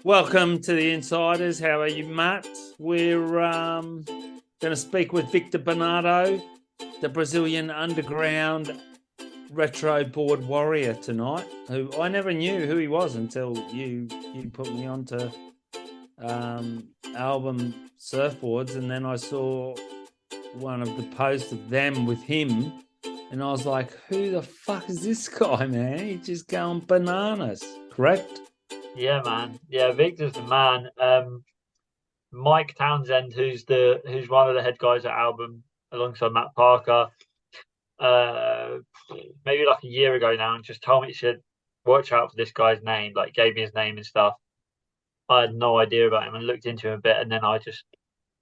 Welcome to the Insiders. How are you, Matt? We're going to speak with Victor Bernardo, the Brazilian underground retro board warrior tonight, who I never knew who he was until you put me onto Album Surfboards, and then I saw one of the posts of them with him, and I was like, who the fuck is this guy, man? He's just going bananas, correct? Yeah, man. Yeah, Victor's the man. Mike Townsend, who's one of the head guys at Album, alongside Matt Parker, maybe like a year ago now, and just told me, he said, "Watch out for this guy's name." Like, gave me his name and stuff. I had no idea about him and looked into him a bit, and then I just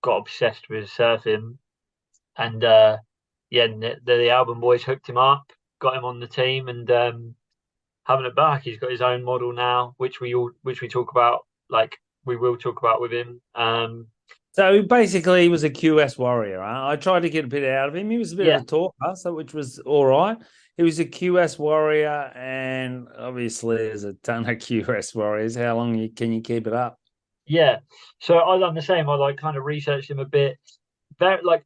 got obsessed with surfing. And yeah, the Album boys hooked him up, got him on the team, and having it back. He's got his own model now, which we talk about. Like, we will talk about with him. So basically, he was a QS warrior. Huh? I tried to get a bit out of him. He was a bit Yeah, of a talker, so which was all right. He was a QS warrior, and obviously, there's a ton of QS warriors. How long can you keep it up? yeah. So I done the same. I like kind of researched him a bit. Very like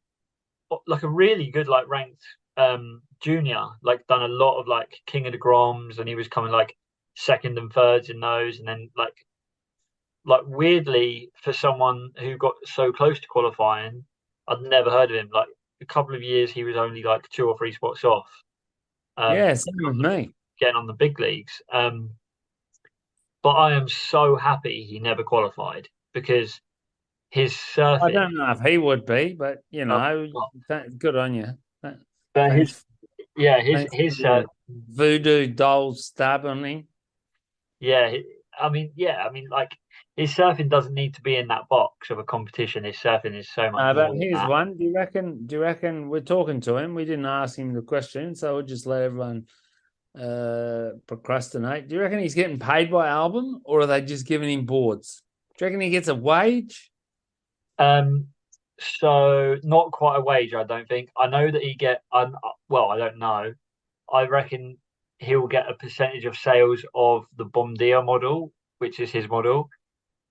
a really good like ranked junior. Like, done a lot of like King of the Groms, and he was coming like second and thirds in those, and then like weirdly, for someone who got so close to qualifying, I'd never heard of him. Like, a couple of years, he was only like 2 or 3 spots off. Yeah, same with me. Getting on the big leagues. But I am so happy he never qualified, because his I surfing, don't know if he would be, but uh, good on you. but Thanks, yeah, thanks for his the voodoo doll stab on me. yeah, I mean, like, his surfing doesn't need to be in that box of a competition. His surfing is so much But more than here's that. one. Do you reckon we're talking to him? We didn't ask him the question, so we'll just let everyone procrastinate. Do you reckon he's getting paid by album, or are they just giving him boards? Do you reckon he gets a wage? Um, so not quite a wage, I don't think. I know that he get. Well, I don't know. I reckon he'll get a percentage of sales of the Bomdia model, which is his model,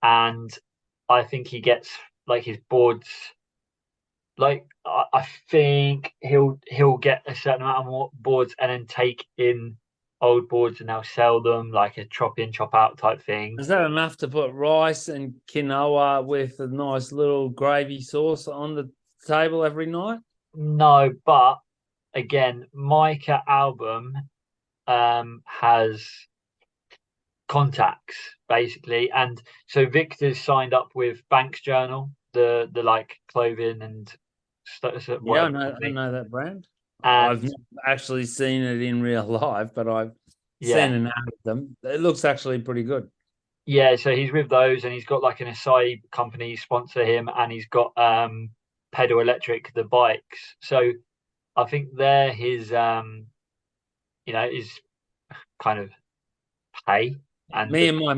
and I think he gets like his boards. Like, I think he'll get a certain amount of boards, and then take in old boards and they'll sell them, like a chop in, chop out type thing. Is that enough to put rice and quinoa with a nice little gravy sauce on the table every night? No, but again, Micah Album has contacts, basically, and so Victor's signed up with Banks Journal, the like clothing and stuff, Yeah, I whatever know. I company. know that brand. I've And never actually seen it in real life, but I've seen yeah, an ad of them. It looks actually pretty good. yeah, so he's with those, and he's got like an Acai company sponsor him, and he's got Pedal Electric, the bikes. So I think they're his his kind of pay. And Me and my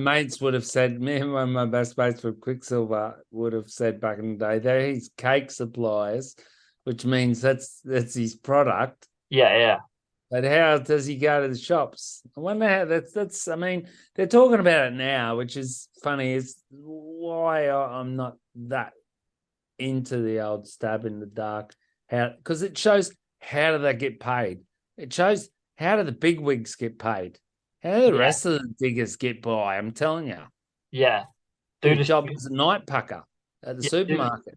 best mates from Quicksilver would have said back in the day, they're his cake suppliers, which means that's his product. yeah, yeah, But how does he go to the shops? I wonder how that's I mean, they're talking about it now, which is funny, is why I'm not that into the old stab in the dark. How, because it shows how do they get paid? It shows how do the big wigs get paid? How do the yeah, rest of the diggers get by? I'm telling you. yeah. Do Your the job as a night packer at the yeah, do supermarket.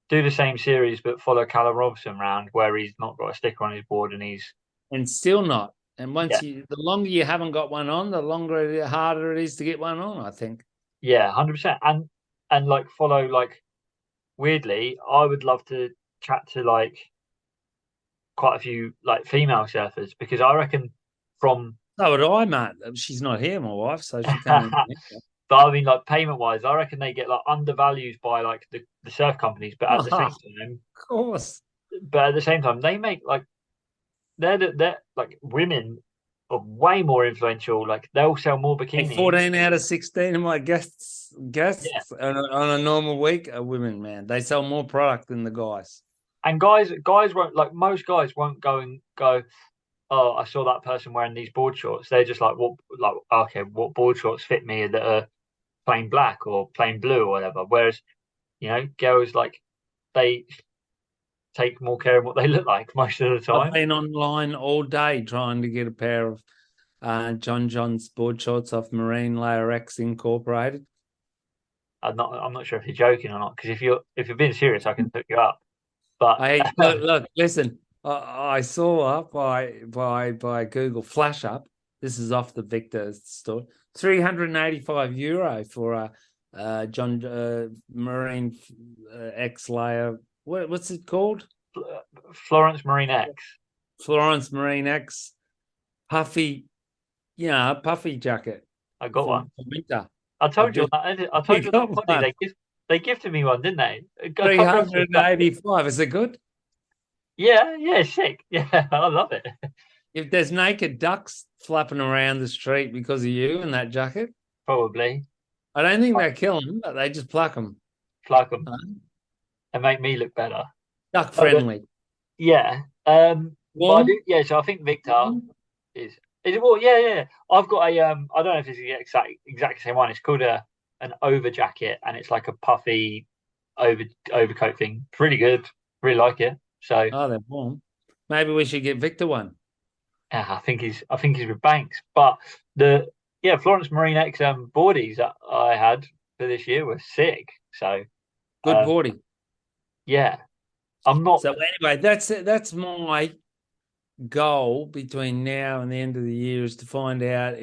do the same series, but follow Callum Robson round, where he's not got a sticker on his board, and he's And still not. And yeah, the longer you haven't got one on, the harder it is to get one on, I think. yeah, 100%. And like, follow, like, weirdly, I would love to chat to like quite a few like female surfers, because I reckon from So would I, Matt. She's not here, my wife, so she can't but even. I mean, like, payment wise, I reckon they get like undervalued by like the surf companies, Oh, of course. but at the same time, they make like they're like, women are way more influential. Like, they'll sell more Like bikinis. 14 out of 16 of my guests Yeah, on a normal week are women, man. They sell more product than the guys. and guys won't, like, most guys won't go and go, oh, I saw that person wearing these board shorts. They're just like, what, like, okay, what board shorts fit me that are plain black or plain blue or whatever. Whereas, girls like they take more care of what they look like most of the I've time. been online all day trying to get a pair of John's board shorts off Marine Layer X Incorporated. I'm not sure if you're joking or not, because if you're being serious, I can hook you up. But I look, listen. I saw up by Google Flash up. This is off the Victor store. €385 for a John Marine X layer. What's it called? Florence Marine X. Florence Marine X puffy, puffy jacket I got for one. winter. I told you. I told you Got that one. they gifted me one, didn't they? A Three couple of hundred and eighty-five. Is it good? Yeah, sick. Yeah, I love it. If there's naked ducks flapping around the street because of you in that jacket, Probably I don't think they kill them, but they just pluck them. like them and make me look better. Duck But friendly. yeah, but I Warm. do. Yeah, so I think Victor is it. Well, yeah. I've got a I don't know if it's the exact same one. It's called an over jacket, and it's like a puffy overcoat thing. Pretty good. Really like it. So Oh, they're warm. Maybe we should get Victor one. yeah, I think he's with Banks. But the Florence Marine X boardies that I had for this year were sick. So Good um, boarding. yeah, I'm not. So anyway, that's my goal between now and the end of the year is to find out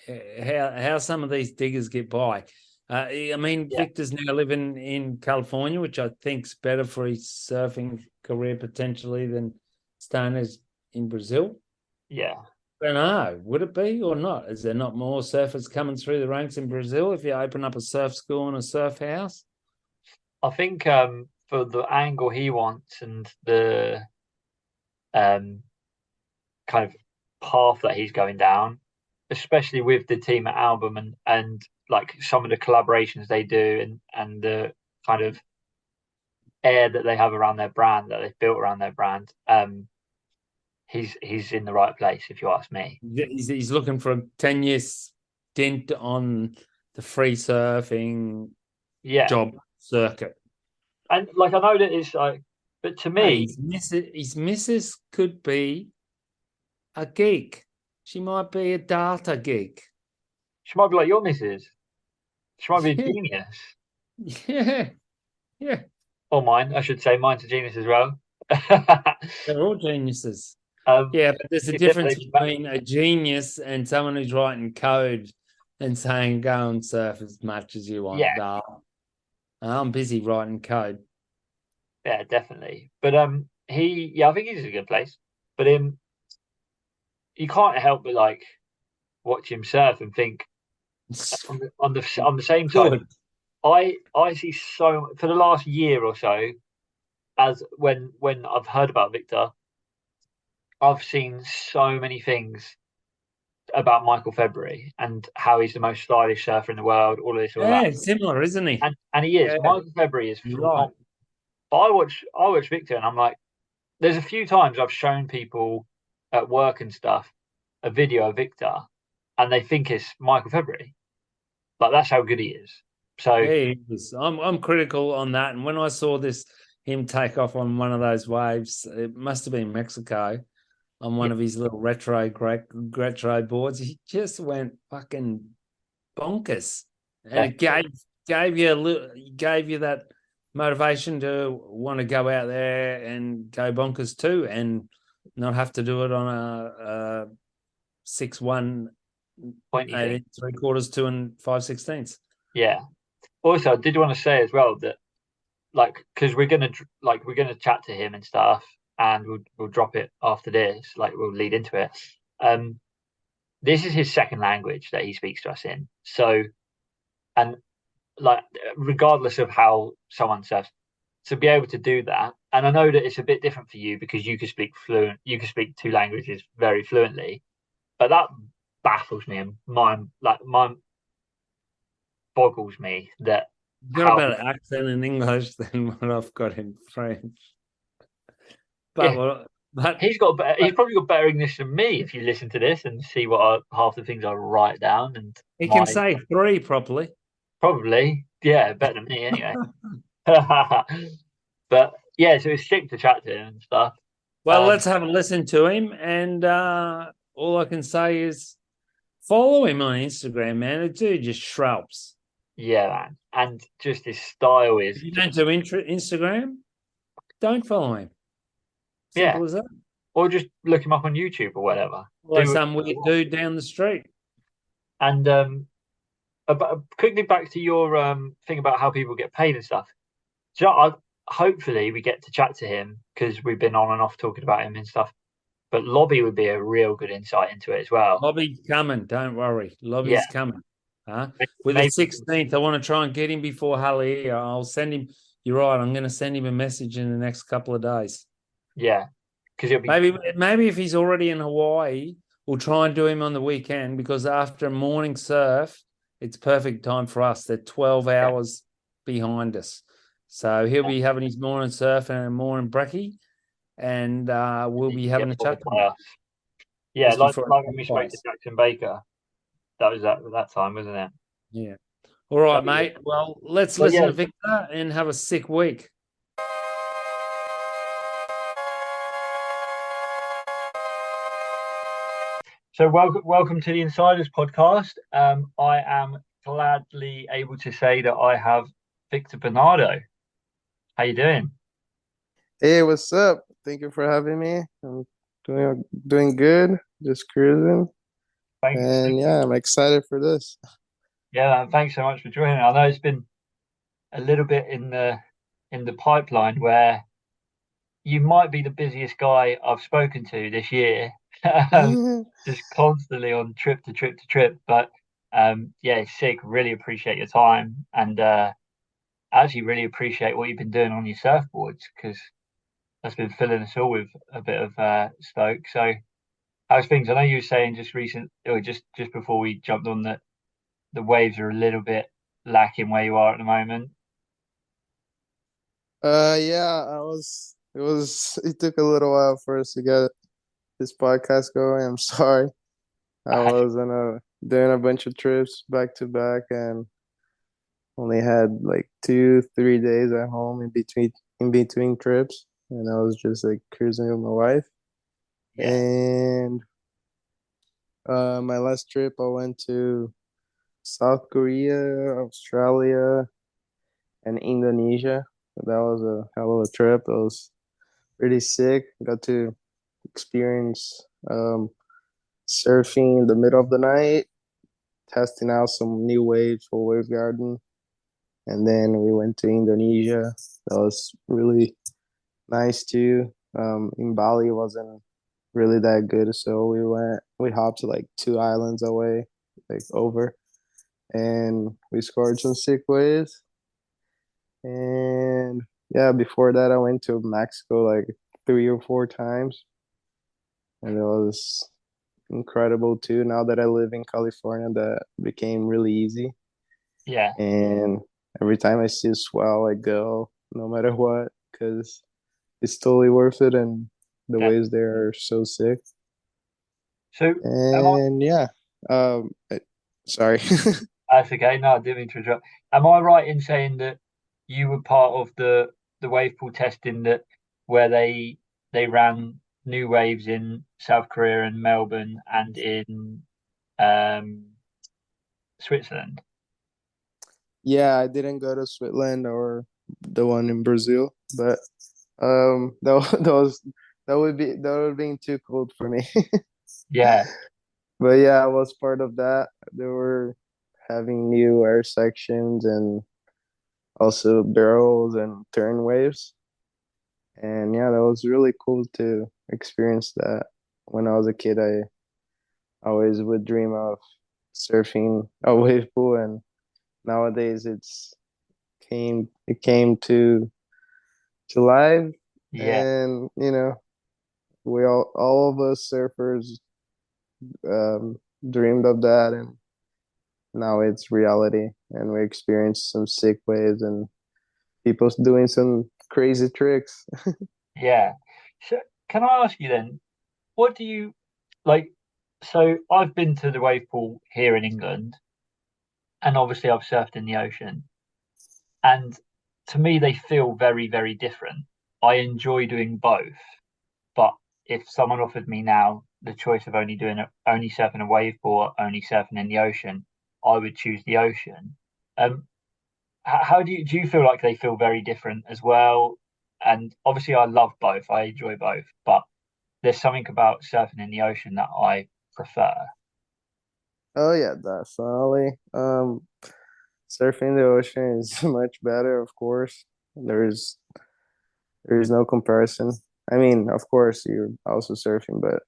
how some of these diggers get by. I mean, Yeah, Victor's now living in California, which I think's better for his surfing career potentially than Stoner's in Brazil. yeah. I don't know. Would it be or not? Is there not more surfers coming through the ranks in Brazil if you open up a surf school and a surf house? I think for the angle he wants and the um kind of path that he's going down, especially with the team at Album and like some of the collaborations they do and the kind of air that they have around their brand that they've built around their brand. He's in the right place if you ask me. He's looking for a 10-year stint on the free surfing Yeah, job circuit. and like I know that it's like, but to Hey, me, his missus could be a geek. She might be a data geek. she might be like your missus. She might be a genius. Yeah, yeah. Or mine, I should say. Mine's a genius as well. They're all geniuses. um, Yeah, but there's a difference between a genius and someone who's writing code and saying go and surf as much as you want. yeah, No, I'm busy writing code. yeah, definitely. But I think he's in a good place. But you can't help but like watch him surf and think on the same side. Good. I see so for the last year or so, as when I've heard about Victor, I've seen so many things about Michael February and how he's the most stylish surfer in the world, all of this, all that. Yeah, similar, isn't he? And he is. Yeah, Michael February is you're right. phenomenal. But I watch Victor and I'm like, there's a few times I've shown people at work and stuff a video of Victor and they think it's Michael February. Like that's how good he is. So Yeah, he is. I'm critical on that. And when I saw him take off on one of those waves, it must have been Mexico on one yeah, of his little retro boards. He just went fucking bonkers, and it gave you that motivation to want to go out there and go bonkers too, and not have to do it on a 6'1", pointy thing. 3/4, 2 and 5/16. Yeah. Also, I did want to say as well that like because we're gonna chat to him and stuff, and we'll drop it after this. Like we'll lead into it. Um, this is his second language that he speaks to us in. So, and like regardless of how someone says, to be able to do that, and I know that it's a bit different for you because you can speak two languages very fluently, but that baffles me and mine boggles me that You've got a how better accent in English than what I've got in French. But yeah, well, But He's probably got better English than me if you listen to this and see half the things I write down and he can my say three properly. probably yeah better than me anyway. But yeah, so it's sick to chat to him and stuff. Well, Um, let's have a listen to him. And all I can say is follow him on Instagram, man. The dude just shrubs. yeah, man, and just his style If is you don't just do Instagram, don't follow him. yeah, Simple as that. or just look him up on YouTube or whatever. Follow Do some weird dude down the street. and quickly back to your thing about how people get paid and stuff. So hopefully we get to chat to him because we've been on and off talking about him and stuff. But Lobby would be a real good insight into it as well. Lobby's coming. Don't worry. Yeah, Lobby's coming. Huh? With the maybe 16th, I want to try and get him before Halle. I'll send him. You're right. I'm going to send him a message in the next couple of days. yeah, because it'll be Maybe if he's already in Hawaii, we'll try and do him on the weekend because after morning surf, it's perfect time for us. They're 12 yeah, hours behind us. So he'll be having his morning surf and a morning brekkie, and we'll he be can get having a chat bothered to by him us. Yeah, just before like when we it spoke to qualifies. Jackson Baker, that was that time, wasn't it? Yeah. All right, That'd be mate. good. Well, let's But listen yeah, to Victor and have a sick week. so welcome to the Insiders podcast. I am gladly able to say that I have Victor Bernardo. How you doing? Hey, what's up? Thank you for having me. I'm doing good, just cruising. And Thanks. yeah, I'm excited for this. Yeah, man, thanks so much for joining. I know it's been a little bit in the pipeline where you might be the busiest guy I've spoken to this year, just constantly on trip to trip to trip. But yeah, it's sick. Really appreciate your time, and I actually really appreciate what you've been doing on your surfboards because that's been filling us all with a bit of stoke. So, how's things? I know you were saying just recent, or just before we jumped on that the waves are a little bit lacking where you are at the moment. Yeah, it took a little while for us to get this podcast going. I'm sorry. I was doing a bunch of trips back to back and only had like 3 days at home in between trips. And I was just like cruising with my wife. Yeah, And my last trip I went to South Korea, Australia, and Indonesia. That was a hell of a trip. It was pretty sick. Got to experience surfing in the middle of the night, testing out some new waves for Wave Garden. And then we went to Indonesia. That was really nice too. In Bali wasn't really that good, so we hopped to like 2 islands away, like over, and we scored some sick waves. And yeah, before that, I went to Mexico like 3 or 4 times, and it was incredible too. Now that I live in California, that became really easy. yeah, And every time I see a swell, I go no matter what because it's totally worth it, and the waves definitely. there are so sick. So, am I? And yeah, sorry. That's okay. No, I didn't mean to interrupt. Am I right in saying that you were part of the wave pool testing that where they ran new waves in South Korea and Melbourne and in um, Switzerland? Yeah, I didn't go to Switzerland or the one in Brazil, but that would be too cold for me. Yeah, But yeah, I was part of that. They were having new air sections and also barrels and turn waves. And yeah, that was really cool to experience that. When I was a kid, I always would dream of surfing a wave pool, and nowadays it came to life. yeah, And we all of us surfers um, dreamed of that, and now it's reality, and we experience some sick waves and people doing some crazy tricks. yeah. So, can I ask you then, what do you like? So I've been to the wave pool here in England, and obviously I've surfed in the ocean, and to me they feel very, very different. I enjoy doing both, but if someone offered me now the choice of only surfing a wave pool or only surfing in the ocean, I would choose the ocean. Um, how do you feel like they feel very different as well? And obviously, I love both. I enjoy both, but there's something about surfing in the ocean that I prefer. Oh yeah, definitely. Surfing the ocean is much better, of course. There's there is no comparison. I mean, of course, you're also surfing, but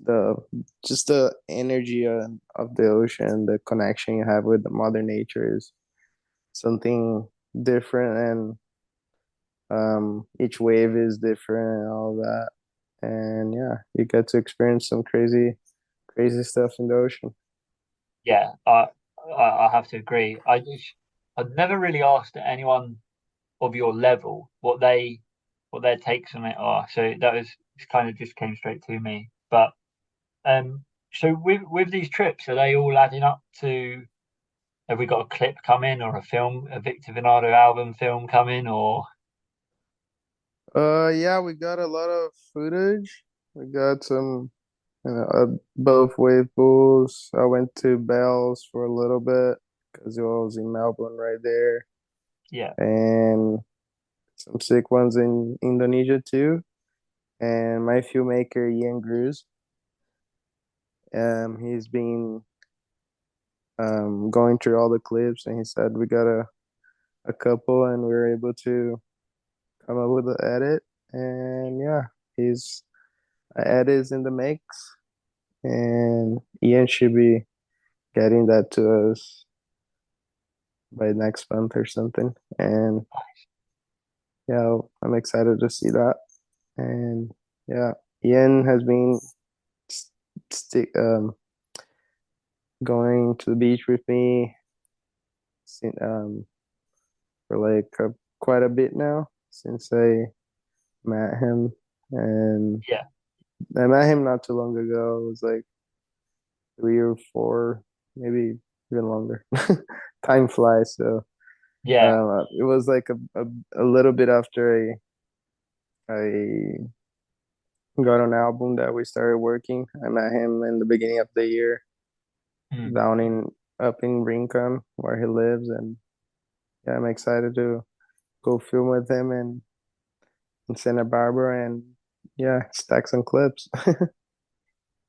the just the energy of the ocean, the connection you have with the mother nature is something different, and each wave is different and all that. And yeah, you get to experience some crazy stuff in the ocean. Yeah, I have to agree. I've never really asked anyone of your level what their takes on it are. So that was it kind of just came straight to me. But so with these trips, are they all adding up to? Have we got a clip coming or a film, a Victor Bernardo album film coming, or Yeah, we got a lot of footage. We got some, both wave pools. I went to Bells for a little bit because it was in Melbourne right there, yeah, and some sick ones in Indonesia too. And my filmmaker Ian Cruz, he's been going through all the clips, and he said we got a couple, and we were able to come up with the edit. And yeah, his edit is in the mix, and Ian should be getting that to us by next month or something. And yeah, I'm excited to see that. And yeah, Ian has been st going to the beach with me since, for like quite a bit now since I met him. And yeah, I met him not too long ago. It was like 3 or 4, maybe even longer. Time flies. So yeah, it was like a little bit after I got an album that we started working. I met him in the beginning of the year mm, down in up in Rincon where he lives, and yeah, I'm excited to go film with him in Santa Barbara and yeah, stack some clips.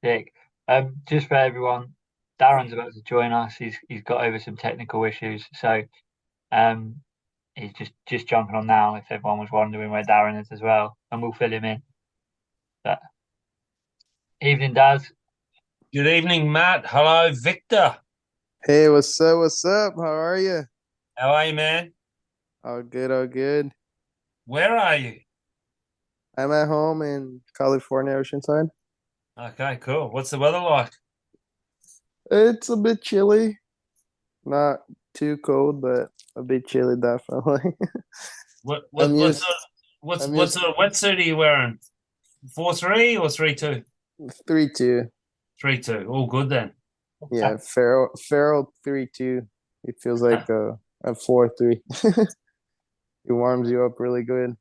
sick. Just for everyone, Darren's about to join us. He's got over some technical issues, so um, he's just jumping on now. If everyone was wondering where Darren is as well, and we'll fill him in. But evening, Daz. Good evening, Matt. Hello, Victor. Hey, what's up? What's up? How are you? How are you, man? All good, all good. Where are you? I'm at home in California, Oceanside. Okay, cool. What's the weather like? It's a bit chilly, not too cold, but a bit chilly, definitely. What I'm what what used, sort what's I'm what used sort of wetsuit are you wearing? 4-3 or 3-2? 3-2. 3-2. All good then. Yeah, Feral 3-2. It feels like a 4-3. It warms you up really good.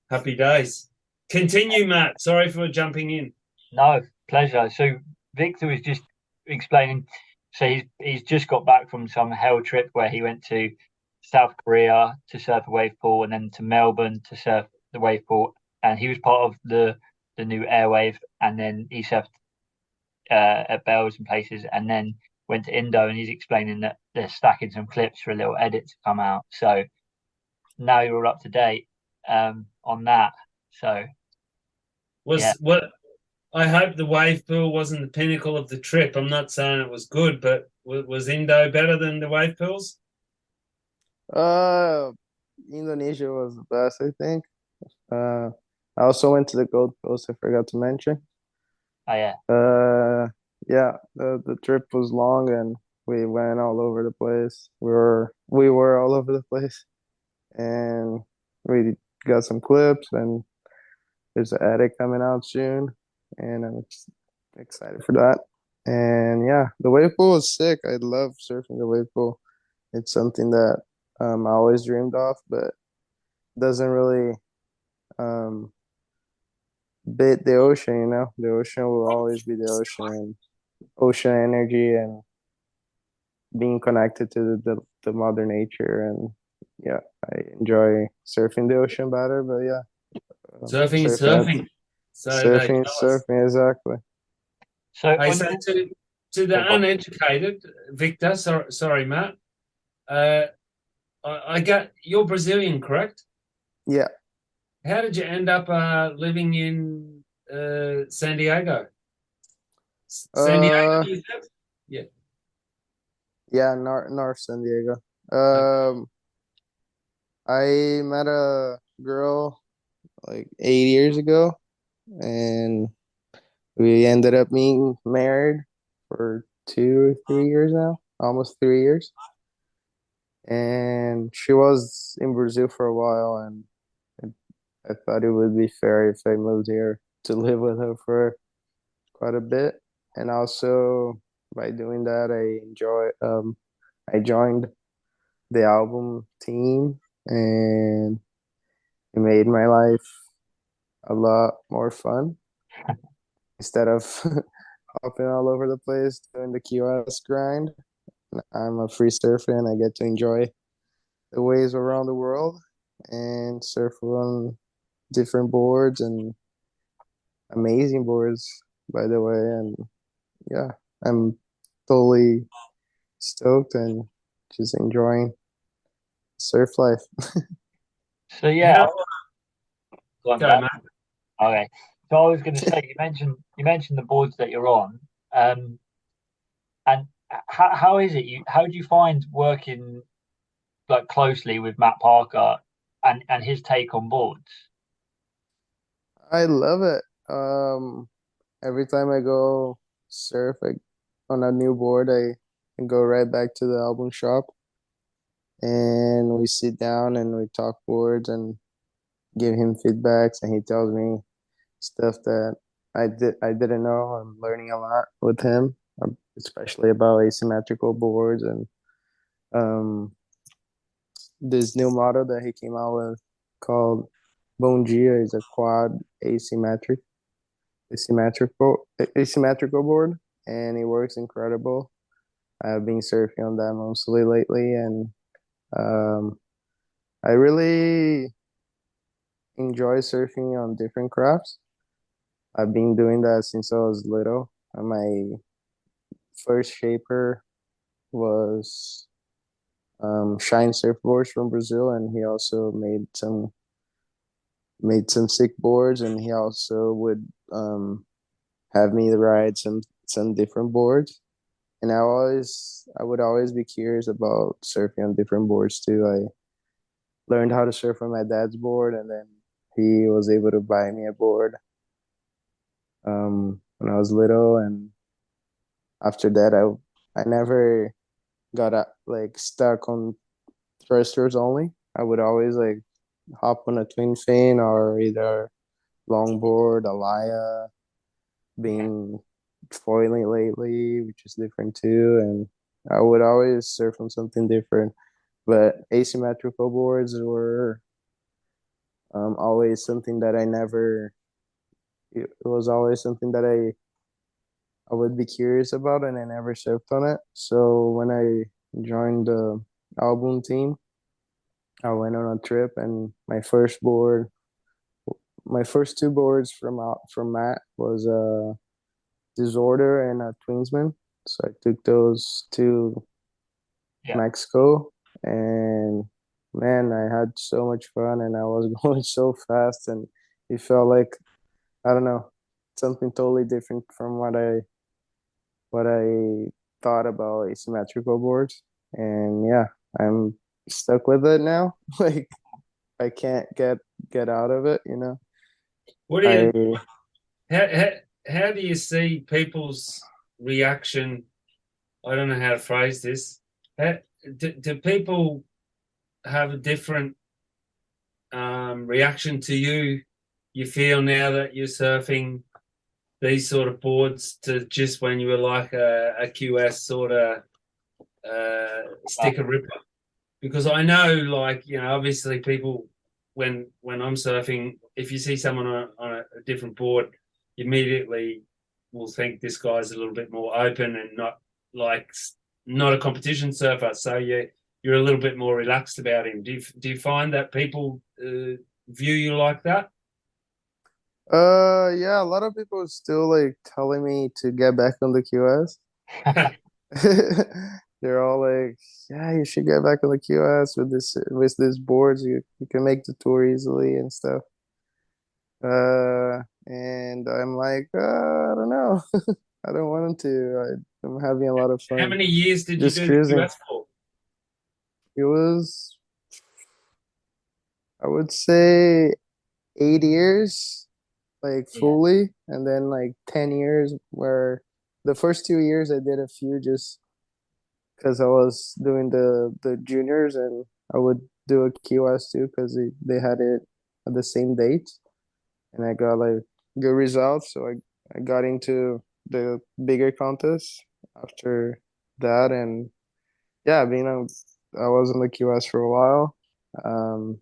Happy days. Continue, Matt. Sorry for jumping in. No, pleasure. So Victor was just explaining. So he's just got back from some hell trip where he went to South Korea to surf a wave pool, and then to Melbourne to surf the wave pool. And he was part of the new airwave, and then he surfed at Bells and places, and then went to Indo. And he's explaining that they're stacking some clips for a little edit to come out. So now you're all up to date on that. So yeah, Was what I hope the wave pool wasn't the pinnacle of the trip. I'm not saying it was good, but was Indo better than the wave pools? Uh, Indonesia was the best, I think. Uh, I also went to the Gold Coast, I forgot to mention. oh yeah, Yeah, the trip was long and we went all over the place. We were all over the place, and we got some clips, and there's an edit coming out soon, and I'm excited for that. And yeah, the wave pool is sick. I love surfing the wave pool. It's something that I always dreamed of, but doesn't really um bit the ocean. You know, the ocean will always be the ocean, and ocean energy, and being connected to the mother nature. And yeah, I enjoy surfing the ocean better. But yeah, Surfing is surfing surfing. So they surfing tell us. surfing exactly. So I on say your to the oh, go on. uneducated, Victor, sorry, Matt. I got you're Brazilian, correct? Yeah. How did you end up living in San Diego? San Diego, Uh. you said? Yeah. Yeah. North San Diego. Okay. I met a girl like 8 years ago, and we ended up being married for 2 or 3 years now, almost 3 years. And she was in Brazil for a while, and I thought it would be fair if I moved here to live with her for quite a bit. And also by doing that, I joined the album team, and it made my life a lot more fun instead of hopping all over the place doing the QS grind. I'm a free surfer and I get to enjoy the waves around the world and surf on different boards, and amazing boards, by the way. And yeah, I'm totally stoked and just enjoying surf life. So yeah, How go on, go, Jack. Matt? Okay. So I was going to say you mentioned the boards that you're on, and how is it? How do you find working like closely with Matt Parker and his take on boards? I love it. Every time I go surf on a new board, I go right back to the album shop, and we sit down and we talk boards and give him feedbacks, and he tells me stuff that I didn't know. I'm learning a lot with him, especially about asymmetrical boards, and um this new model that he came out with called Bom Dia is a quad asymmetrical board, and it works incredible. I've been surfing on that mostly lately, and um, I really enjoy surfing on different crafts. I've been doing that since I was little. My first shaper was Shine Surfboards from Brazil, and he also made some sick boards, and he also would have me ride some different boards. And I would always be curious about surfing on different boards too. I learned how to surf on my dad's board, and then he was able to buy me a board when I was little. And after that, I never got like stuck on thrusters only. I would always like hop on a twin fin or either longboard, Alaya, been foiling lately, which is different too. And I would always surf on something different. But asymmetrical boards were always something that I never. It was always something that I would be curious about, and I never surfed on it. So when I joined the album team, I went on a trip, and my first two boards from Matt was a Disorder and a Twinsman. So I took those to Yeah. Mexico, and man, I had so much fun, and I was going so fast, and it felt like, I don't know, something totally different from what I thought about asymmetrical boards. And yeah, I'm stuck with it now. Like I can't get out of it, you know. What do I you how, how, how do you see people's reaction? I don't know how to phrase this. How, do people have a different reaction to you you feel now that you're surfing these sort of boards to just when you were like a QS sort of sticker ripper? Because I know, like, obviously people, when I'm surfing, if you see someone on a different board, you immediately will think this guy's a little bit more open and not a competition surfer. So you're a little bit more relaxed about him. Do you find that people view you like that? Yeah, a lot of people are still like telling me to get back on the QS. They're all like, "Yeah, you should get back on the QS with this boards. You can make the tour easily and stuff." And I'm like, I don't know. I don't want him to. I'm having a lot of How fun many years did you just do the cruising. QS for? It was, I would say, 8 years, like Yeah, fully, and then like 10 years where the first 2 years I did a few just because I was doing the juniors and I would do a QS too because they had it at the same date and I got like good results. So I got into the bigger contests after that. And yeah, I was in the QS for a while. Um,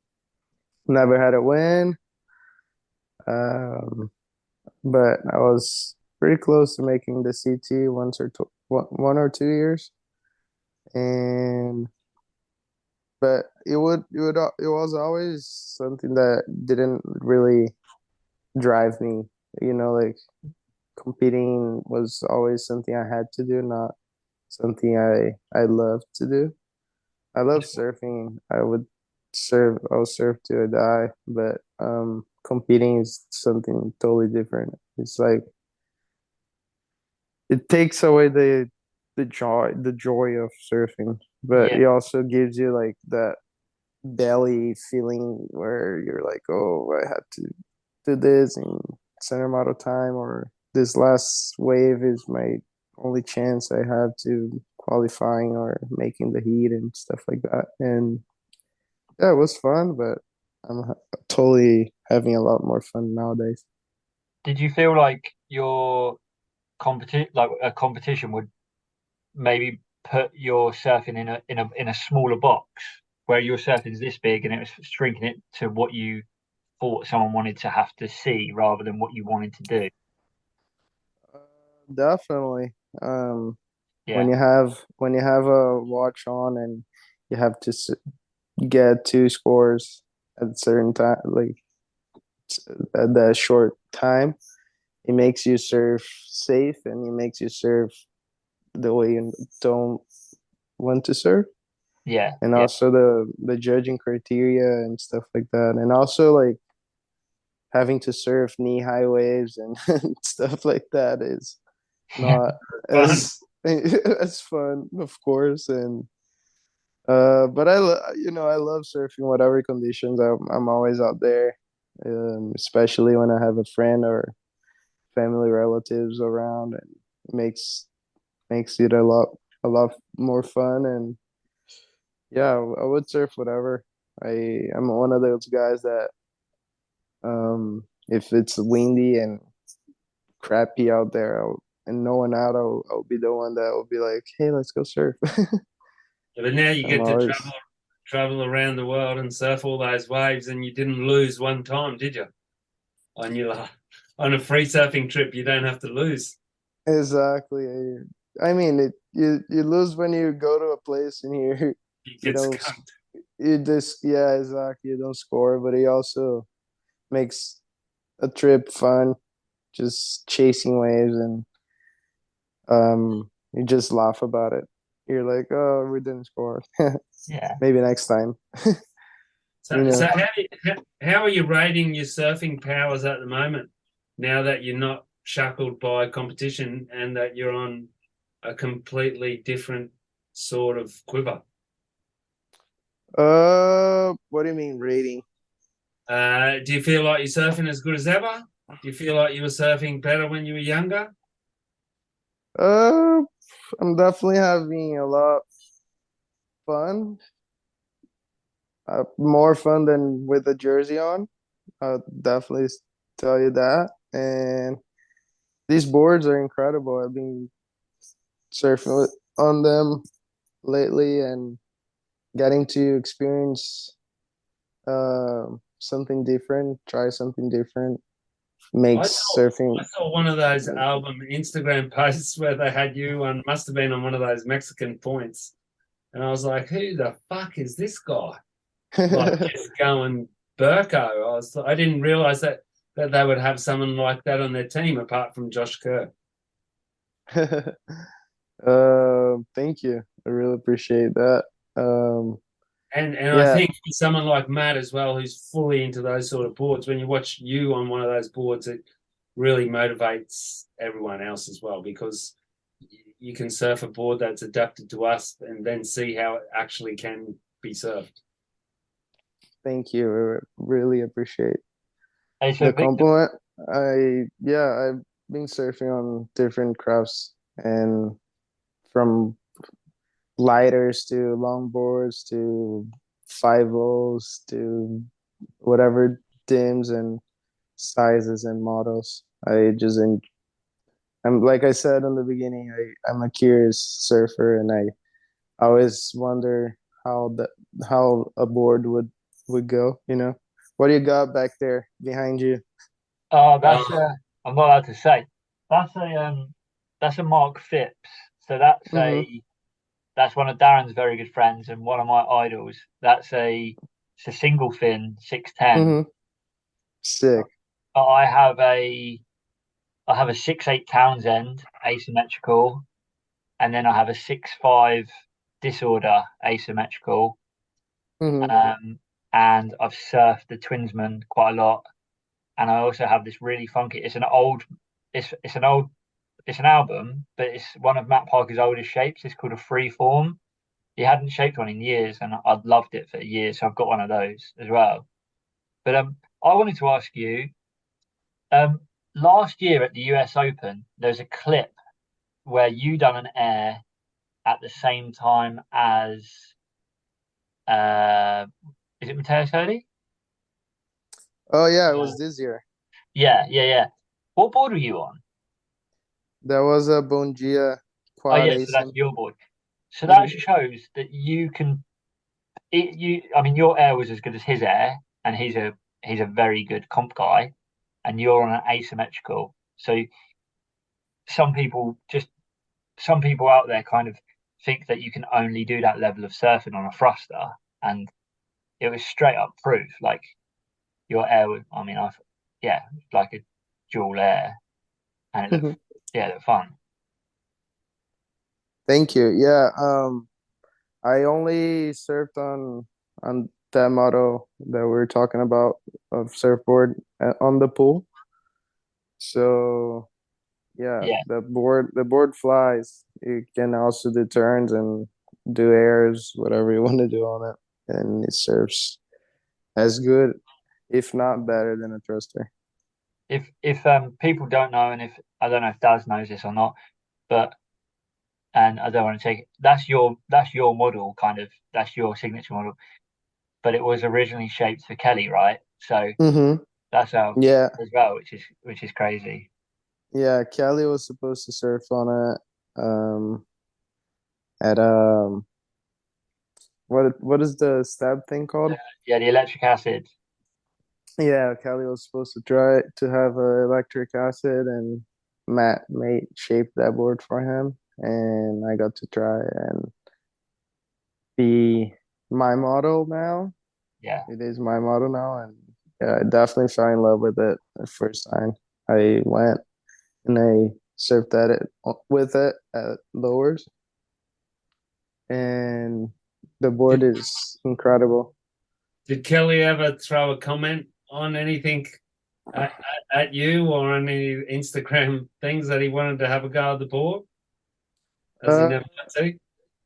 Never had a win. Um, but I was pretty close to making the CT one or 2 years. And but it was always something that didn't really drive me. Like competing was always something I had to do, not something I love to do. I love surfing. I'll surf till I die, but competing is something totally different. It's like it takes away the joy of surfing, but yeah, it also gives you like that belly feeling where you're like, oh, I had to do this in center model time, or this last wave is my only chance I have to qualifying or making the heat and stuff like that. And yeah, it was fun, but totally having a lot more fun nowadays. did you feel like like a competition would maybe put your surfing in a smaller box where your surfing is this big and it was shrinking it to what you thought someone wanted to have to see rather than what you wanted to do? Uh, Definitely. Um, when Yeah, you have a watch on and you have to get two scores at a certain time, like at that short time, it makes you serve safe and it makes you serve the way you don't want to serve. yeah, And yeah, also the judging criteria and stuff like that. And also like having to surf knee high waves and stuff like that is yeah. not Fun. as as fun, of course. And but I love surfing whatever conditions. I'm always out there, especially when I have a friend or family relatives around, and it makes it a lot more fun. And yeah, I would surf whatever. I'm one of those guys that if it's windy and crappy out there, and no one out, I'll be the one that will be like, hey, let's go surf. But now you I'm get to always travel around the world and surf all those waves, and you didn't lose one time, did you? On your on a free surfing trip, you don't have to lose. exactly. I mean, you lose when you go to a place and You you get don't skunked. you just yeah, exactly, you don't score, but it also makes a trip fun, just chasing waves, and you just laugh about it. You're like, oh, we didn't score. Yeah. Maybe next time. you So know. how are you rating your surfing powers at the moment? Now that you're not shackled by competition and that you're on a completely different sort of quiver. What do you mean rating? Do you feel like you're surfing as good as ever? Do you feel like you were surfing better when you were younger? Uh, I'm definitely having a lot fun. More fun than with the jersey on. Definitely. tell you that. And these boards are incredible. I've been on them lately and getting to experience something different, try something different, I makes saw surfing. I saw one of those album Instagram posts where they had you on, must have been on one of those Mexican points. And I was like, who the fuck is this guy? Like just going Burko. I didn't realize that they would have someone like that on their team apart from Josh Kerr. Thank you. I really appreciate that. Um, And I yeah, think for someone like Matt as well, who's fully into those sort of boards, when you watch you on one of those boards, it really motivates everyone else as well, because you can surf a board that's adapted to us and then see how it actually can be surfed. thank you. I really appreciate Hey, so the Victor, compliment. I've been surfing on different crafts and from lighters to longboards to 5.0s to whatever dims and sizes and models. I'm like I said in the beginning, I'm a curious surfer and I always wonder how a board would go, you know. What do you got back there behind you? oh, Oh, I'm not allowed to say. That's a Mark Phipps. So Mm-hmm. that's one of Darren's very good friends and one of my idols. It's a single fin 610. Mm-hmm. Sick. I have a 6.8 Townsend asymmetrical, and then I have a 6.5 Disorder asymmetrical. Mm-hmm. Um, and I've surfed the Twinsman quite a lot. And I also have this really funky. It's an old, it's an album, but it's one of Matt Parker's oldest shapes. It's called a Freeform. He hadn't shaped one in years, and I'd loved it for years. So I've got one of those as well. But I wanted to ask you, um, last year at the US Open, there's a clip where you done an air at the same time as uh, is it Mateus Hurley? Oh yeah, it Yeah. was this year. Yeah. What board were you on? That was a Bongia Oh quad yeah, so that's asim. your board. So that Mm-hmm. shows that you can. I mean, your air was as good as his air, and he's a very good comp guy, and you're on an asymmetrical. So some people just some people out there kind of think that you can only do that level of surfing on a thruster, and it was straight up proof. Like your air was, I mean, I've yeah, like a dual air, and it looked fun. Thank you. Yeah, I only surfed on that model that we're talking about of surfboard on the pool. So yeah, Yeah, the board flies. You can also do turns and do airs, whatever you want to do on it, and it serves as good, if not better, than a thruster. if people don't know, and if I don't know if Daz knows this or not, but and I don't want to take it. That's your model, kind of. That's your signature model. But it was originally shaped for Kelly, right? So Mm-hmm. that's how Yeah, as well, which is crazy. yeah. Kelly was supposed to surf on it. At what is the stab thing called? Yeah, the electric acid. Yeah, Kelly was supposed to try to have electric acid, and Matt made shape that board for him, and I got to try and be my model now. Yeah, It is my model now, and yeah, I definitely fell in love with it the first time I went and I surfed at it with it at lowers, and the board did, is incredible. did Kelly ever throw a comment on anything at, at you or on any Instagram things that he wanted to have a go at the board? Has he Uh, never got to?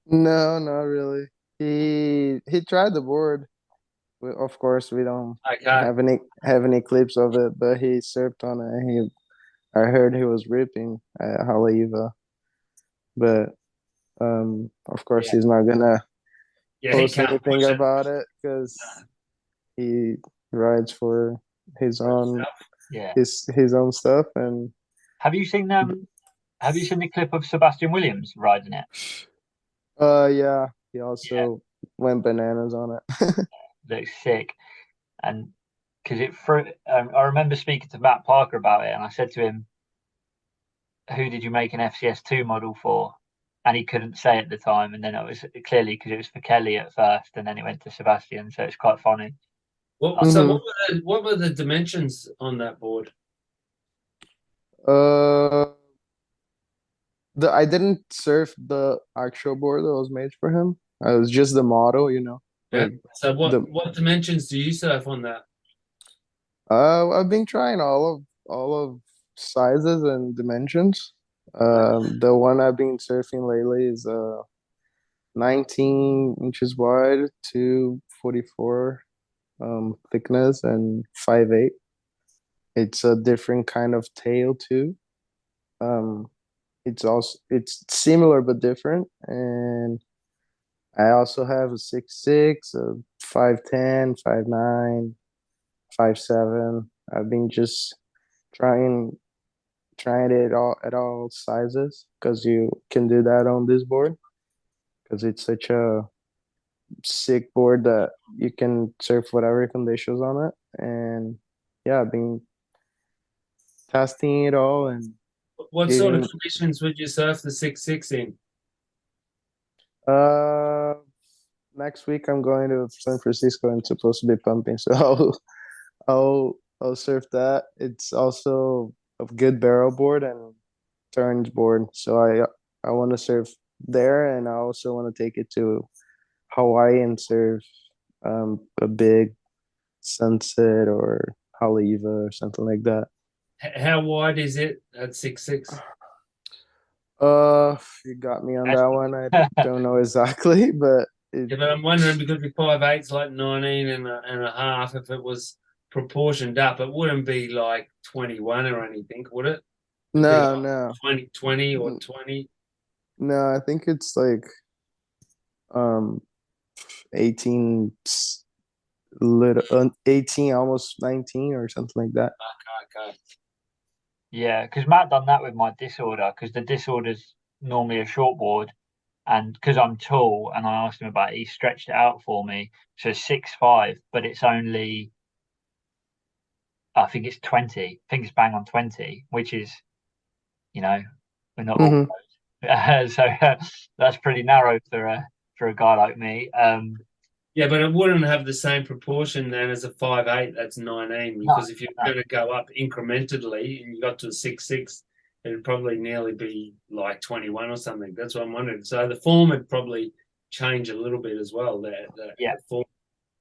no, not really. He tried the board. Of course, we don't Okay. have any clips of it, but he surfed on it. I heard he was ripping at Haleiwa, but of course, yeah, he's not gonna Yeah, he post can't anything push it. about it because he rides for his For own himself. Yeah. his own stuff. And Have you seen Have you seen the clip of Sebastian Williams riding it? yeah, he Yeah, also went bananas on it. looks sick. And because I remember speaking to Matt Parker about it, and I said to him, "Who did you make an FCS2 model for?" And he couldn't say at the time, and then it was clearly because it was for Kelly at first, and then it went to Sebastian, so it's quite funny. So Mhm. what were the dimensions on that board? Uh, I didn't surf the actual board that was made for him. It was just the model, Yeah. like So the. what dimensions do you surf on that? I've been trying all of sizes and dimensions. The one I've been surfing lately is 19 inches wide to 44 thickness and 5'8". It's a different kind of tail too. Um, it's similar but different, and I also have a 6'6", a 5'10", 5'9", 5'7". I've been just trying it all at all sizes because you can do that on this board because it's such a sick board that you can surf whatever conditions on it. And yeah, I've been testing it all and What sort of giving. conditions would you surf the 6'6" in? uh Next week I'm going to San Francisco and supposed to be pumping, so I'll surf that. It's also a good barrel board and turns board, so I want to surf there, and I also want to take it to Hawaii and surf a big sunset or Haleiwa or something like that. How wide is it at 6'6"? You got me on that one. I don't know exactly, but it Yeah, but I'm wondering because we 5'8's like 19 and a half, if it was proportioned up, it wouldn't be like 21 or anything, would it? It'd be no, like no, 20 or 20. no. I think it's like um 18, little 18, almost 19 or something like that. Okay. Yeah, because Matt done that with my disorder because the disorder's normally a short board, and because I'm tall and I asked him about it, he stretched it out for me. So 6'5", but it's only I think it's 20. I think it's bang on 20, which is you know we're not all Hmm. so that's pretty narrow for a guy like me. Yeah, but it wouldn't have the same proportion then as a 5'8 that's 19, No, because if you're no, going to go up incrementally and you got to a 6'6", it'd probably nearly be like 21 or something. That's what I'm wondering. So the form would probably change a little bit as well. yeah, The form,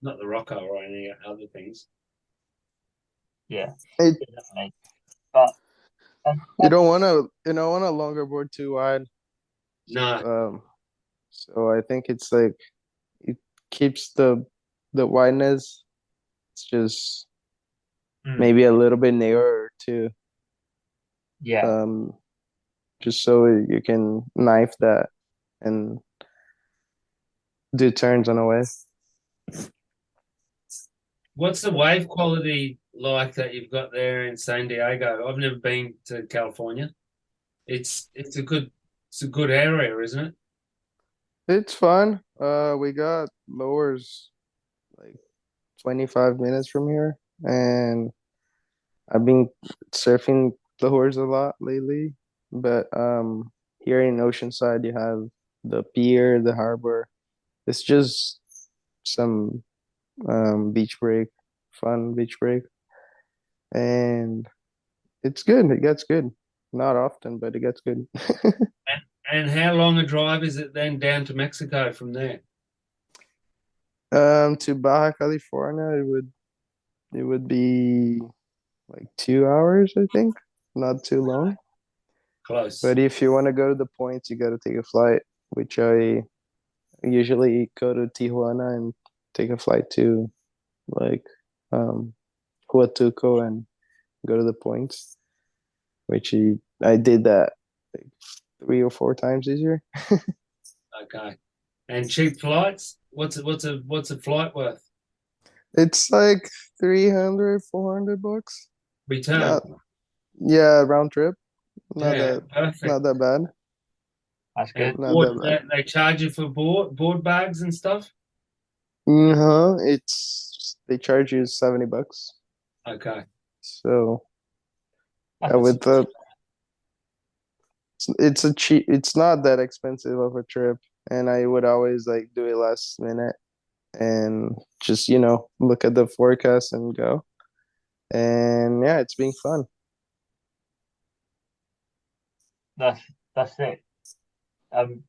not the rocker or any other things. yeah, It, definitely. But you don't want a longer board too wide. No, Um, so I think it's like it keeps the wideness. It's just mm, maybe a little bit narrower too. yeah, Um, just so you can knife that and do turns on a wave. what's the wave quality like that you've got there in San Diego? I've never been to California. It's a good area, isn't it? It's fun. We got lowers like 25 minutes from here, and I've been surfing lowers a lot lately. But here in Oceanside, you have the pier, the harbor. It's just some beach break, fun beach break, and it's good. It gets good. Not often, but it gets good. And how long a drive is it then down to Mexico from there? To Baja California, it would be like 2 hours, I think. Not too long. Close. But if you want to go to the points, you got to take a flight, which I usually go to Tijuana and take a flight to like um, Huatuco and go to the points, which I did that like 3 or 4 times this year. Okay. And cheap flights? What's a flight worth? It's like 300, $400. return. Not, yeah, round trip. Not Yeah, that perfect. not that bad. That's And good. Not board, that bad. they charge you for board bags and stuff. It's they charge you $70. Okay. So yeah, That's with the it's a cheap. It's not that expensive of a trip, and I would always like do it last minute and just look at the forecast and go. And yeah, it's been fun. that's that's it. Um,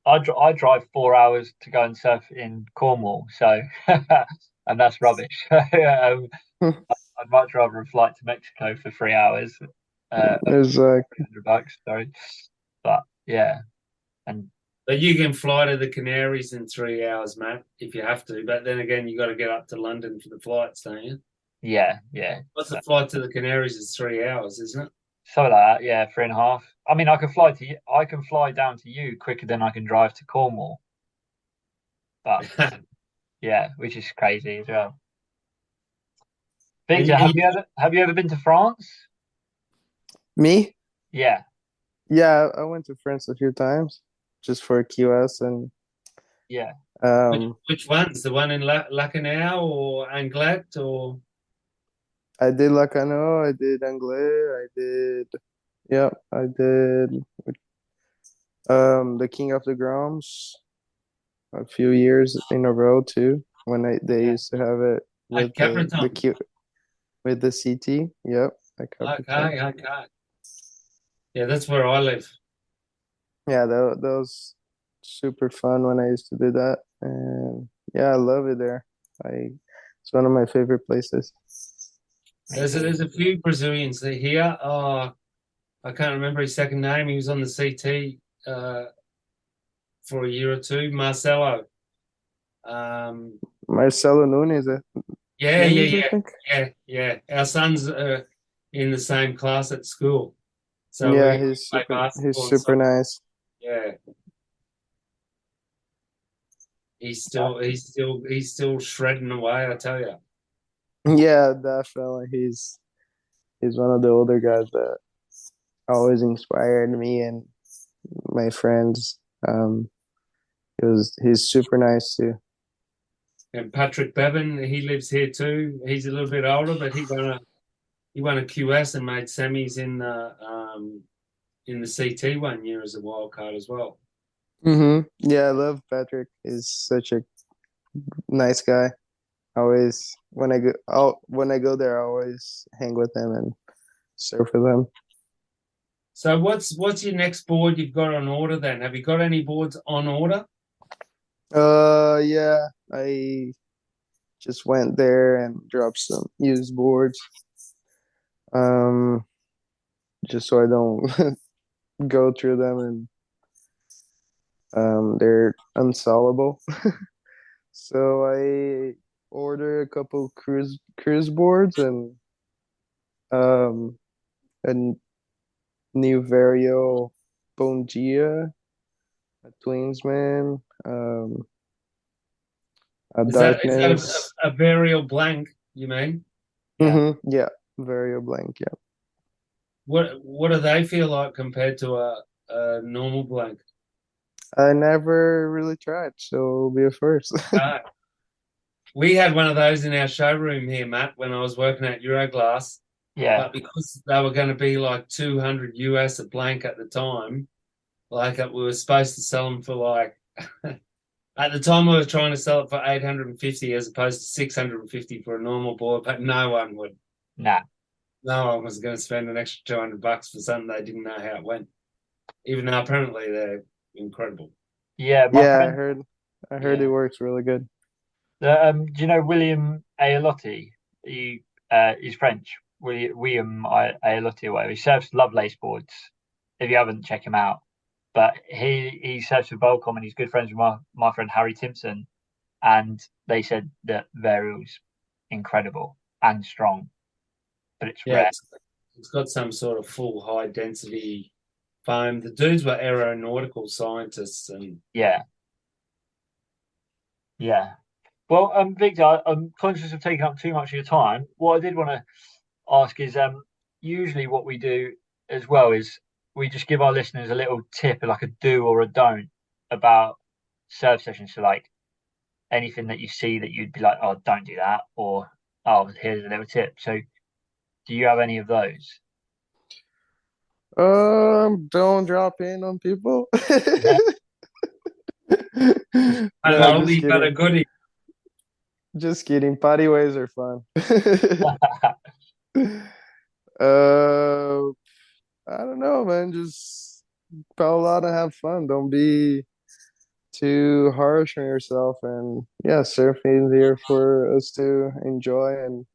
I drive 4 hours to go and surf in Cornwall, so and that's rubbish. I'd much rather a flight to Mexico for 3 hours. There's like $100, sorry, but yeah, and But you can fly to the Canaries in 3 hours, Matt, if you have to. But then again, you got to get up to London for the flights, don't you? yeah, What's the flight to the Canaries is 3 hours, isn't so like that, yeah, 3.5. I mean, I can fly down to you quicker than I can drive to Cornwall, but it? yeah, which is crazy as well. And Victor, have you ever been to France? me. Yeah, Yeah, I went to France a few times just for QS and yeah. um which ones? The one in Lacanau or Anglet or I did Lacano, I did Anglais, I did the King of the Groms a few years in a row too when they Yeah. used to have it with at Capraton? with the CT. Yep, I covered some. Okay, okay. Yeah, that's where I live. Yeah, that was super fun when I used to do that, and yeah, I love it there. I It's one of my favorite places. Me too. There's a few Brazilians here. Oh, I can't remember his second name. He was on the CT for a year or two. Marcelo. Um, Marcelo Nunes, yeah, yeah, Nunes, I yeah, think. yeah. Our sons are in the same class at school, so Yeah, we play he's basketball and super stuff. nice. Yeah, he's still shredding away. I tell you. Yeah, definitely. He's one of the older guys that always inspired me and my friends. He's super nice too. And Patrick Bevan, he lives here too. He's a little bit older, but he won a QS and made semis in the CT 1 year as a wild card as well. Yeah, I love Patrick. He's such a nice guy. Always when I go there, I always hang with him and surf with him. So what's your next board you've got on order then? Have you got any boards on order? Yeah, I just went there and dropped some used boards. Um, just so I don't go through them and they're unsolvable. So I ordered a couple cruise boards and um a new Vario Bongia, a Twinsman, a Is that Darkness. a varial blank, you mean? Yeah. Yeah, Vario Blank, yeah. What do they feel like compared to a normal blank? I never really tried, so it'll be a first. Uh, we had one of those in our showroom here, Matt, when I was working at Euroglass. Yeah. But because they were going to be like 200 US a blank at the time, like we were supposed to sell them for like at the time we were trying to sell it for 850 as opposed to 650 for a normal board, but no one would. Nah. No one was going to spend an extra $200 for something they didn't know how it went, even though apparently they're incredible. Yeah, my Yeah, friend. I heard it Yeah. works really good. Do you know William Aelotti? He's French. William Aelotti, or whatever. He surfs Lovelace boards. If you haven't, check him out. But he surfs with Volcom and he's good friends with my friend Harry Timpson. And they said that Varial's incredible and strong, but it's Yeah, rare. it's got some sort of full high density foam. The dudes were aeronautical scientists, and Yeah, yeah. Well, Victor, I'm conscious of taking up too much of your time. What I did want to ask is usually what we do as well is we just give our listeners a little tip, like a do or a don't about surf sessions. So like anything that you see that you'd be like, oh, don't do that, or oh, here's a little tip. So do you have any of those? Don't drop in on people. Yeah. I'm No, just oldie but a kidding. goodie. Just kidding. Potty waves are fun. uh, I don't know, man. Just paddle out and have fun. Don't be too harsh on yourself. And yeah, surfing is here for us to enjoy and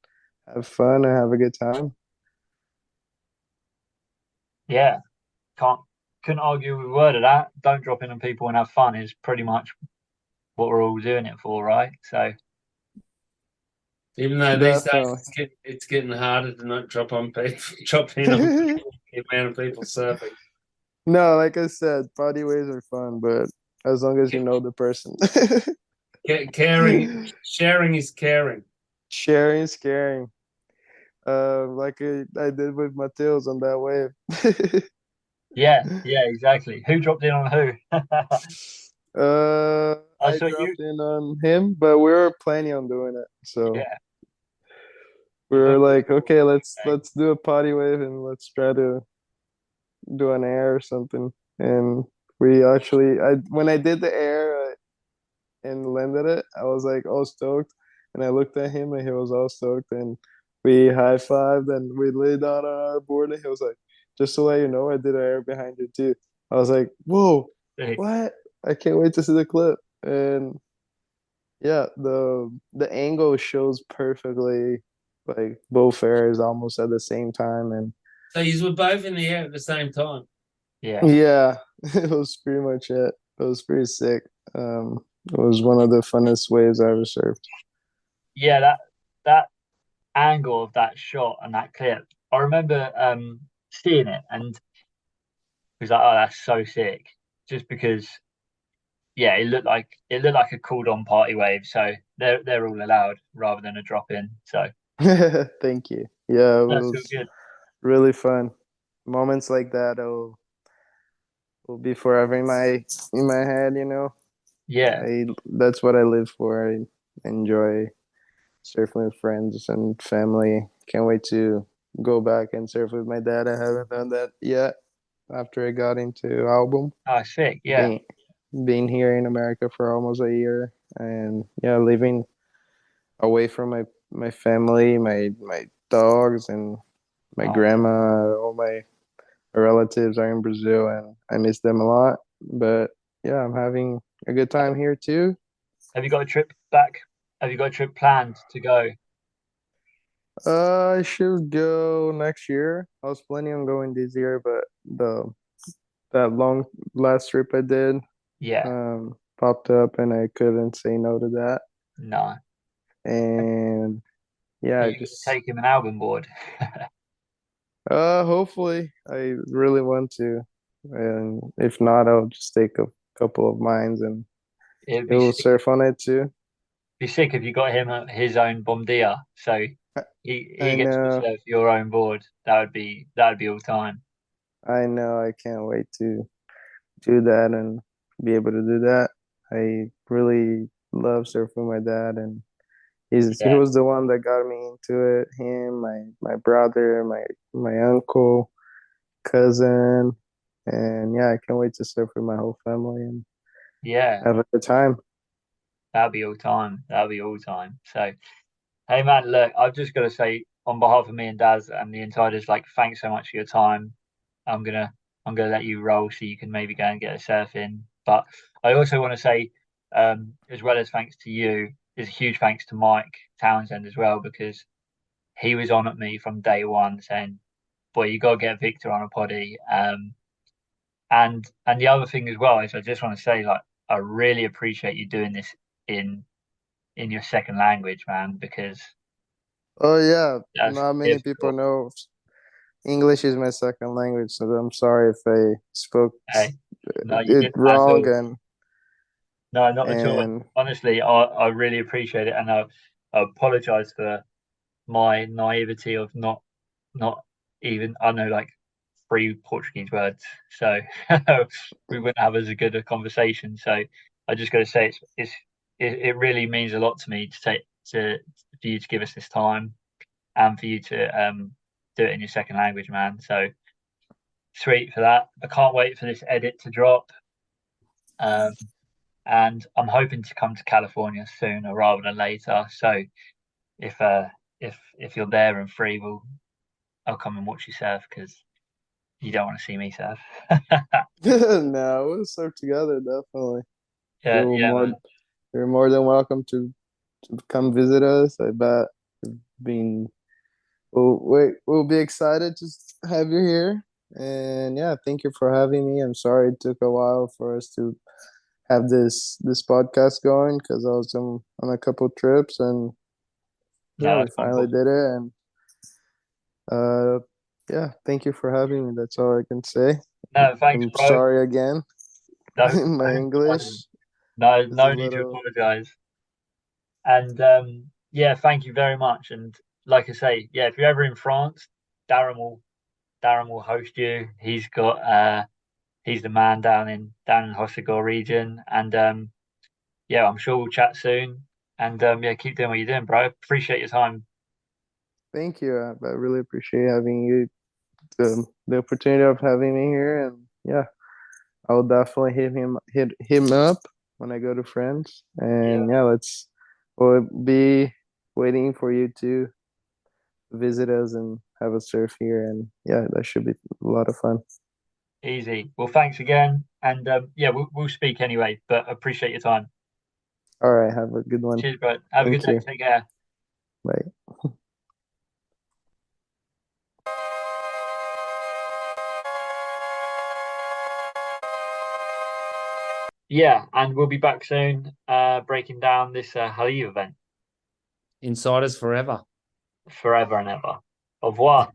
have fun and have a good time. Yeah, can't couldn't argue with a word of that. Don't drop in on people and have fun is pretty much what we're all doing it for, right? So Even though these days Definitely. it's getting harder to not drop on people, drop in on people, the amount of people surfing. No, like I said, potty waves are fun, but as long as you know the person. Caring, sharing is caring. Sharing is caring. Like I did with Mateos on that wave. yeah, exactly. Who dropped in on who? I I saw you. dropped in on him, but we were planning on doing it. So Yeah, we you were look. like, okay, let's do a potty wave and let's try to do an air or something. And we actually, I when I did the air and landed it, I was like all stoked. And I looked at him and he was all stoked. And we high fived and we laid down on our board and he was like, just to let you know, I did an air behind you too. I was like, whoa, what? I can't wait to see the clip. And yeah, the angle shows perfectly like both airs almost at the same time. And So you were both in the air at the same time. Yeah, yeah, it was pretty much it. It was pretty sick. It was one of the funnest waves I ever surfed. yeah. That angle of that shot and that clip, I remember seeing it and was like, oh, that's so sick. Just because, yeah, it looked like a cooled on party wave. So they're all allowed rather than a drop in. So Thank you. Yeah, it that's all was good. really fun. Moments like that will be forever in my head, you know. Yeah, I That's what I live for. I enjoy surfing with friends and family. Can't wait to go back and surf with my dad. I haven't done that yet after I got into album. oh, sick. Yeah. Being being here in America for almost a year and yeah, living away from my family, my dogs and my Oh, grandma, all my relatives are in Brazil and I miss them a lot. But yeah, I'm having a good time here too. have you got a trip back? Have you got a trip planned to go? I should go next year. I was planning on going this year, but the that long last trip I did Yeah. popped up and I couldn't say no to that. No. And yeah, Are I you going to just take him an album board? hopefully I really want to. And if not, I'll just take a couple of mines and It'd he'll surf on it too. be sick if you got him his own bomdia, so I, he I gets to know, surf your own board. That would be all time. I know, I can't wait to do that and be able to do that. I really love surfing with my dad and he Yeah, was the one that got me into it. Him, my brother, my uncle, cousin, and yeah, I can't wait to surf with my whole family and yeah, have a good time. that'd be all time. That'd be all time. So, hey man, look, I've just got to say on behalf of me and Daz and the entire, just like thanks so much for your time. I'm gonna I'm gonna let you roll so you can maybe go and get a surf in. But I also want to say, as well as thanks to you, is a huge thanks to Mike Townsend as well because he was on at me from day one saying, "Boy, you got to get Victor on a poddy." And the other thing as well is I just want to say, like, I really appreciate you doing this in in your second language, man, because Oh yeah, that's not many people difficult. know English is my second language, so I'm sorry if I spoke Hey, no, you it didn't at wrong all. No, not at all. and Honestly, I really appreciate it, and I apologize for my naivety of not not even, I know, like 3 Portuguese words, so we wouldn't have as good a conversation. So I just got to say, it really means a lot to me to take to for you to give us this time and for you to do it in your second language, man. So sweet for that. I can't wait for this edit to drop. Um, and I'm hoping to come to California sooner rather than later. So if if you're there and free, I'll come and watch you surf because you don't want to see me surf. No, we'll surf together, definitely. Yeah, You're yeah, more man. you're more than welcome to come visit us. I bet being we'll be excited to have you here. And yeah, thank you for having me. I'm sorry it took a while for us to have this podcast going because I was on a couple trips, and yeah, No, we it's no finally problem. did it. And uh yeah, thank you for having me. That's all I can say. No, thanks, I'm bro. sorry again. Don't, My don't apologize. English No, is a no need to little. apologize. And yeah, thank you very much. And like I say, yeah, if you're ever in France, Darren will Darren will host you. He's the man down in Hossegor region. And yeah, I'm sure we'll chat soon. And yeah, keep doing what you're doing, bro. Appreciate your time. Thank you. I really appreciate having you, the opportunity of having me here, and yeah, I'll definitely hit him up when I go to France. Yeah, And yeah, we'll be waiting for you to visit us and have a surf here. And yeah, that should be a lot of fun. easy. Well, thanks again. And yeah, we'll speak anyway, but appreciate your time. All right, have a good one. Cheers, bro. Have a good Thank day. you. Take care. Bye. Yeah, and we'll be back soon, breaking down this Halil event Insiders forever. forever and ever. Au revoir.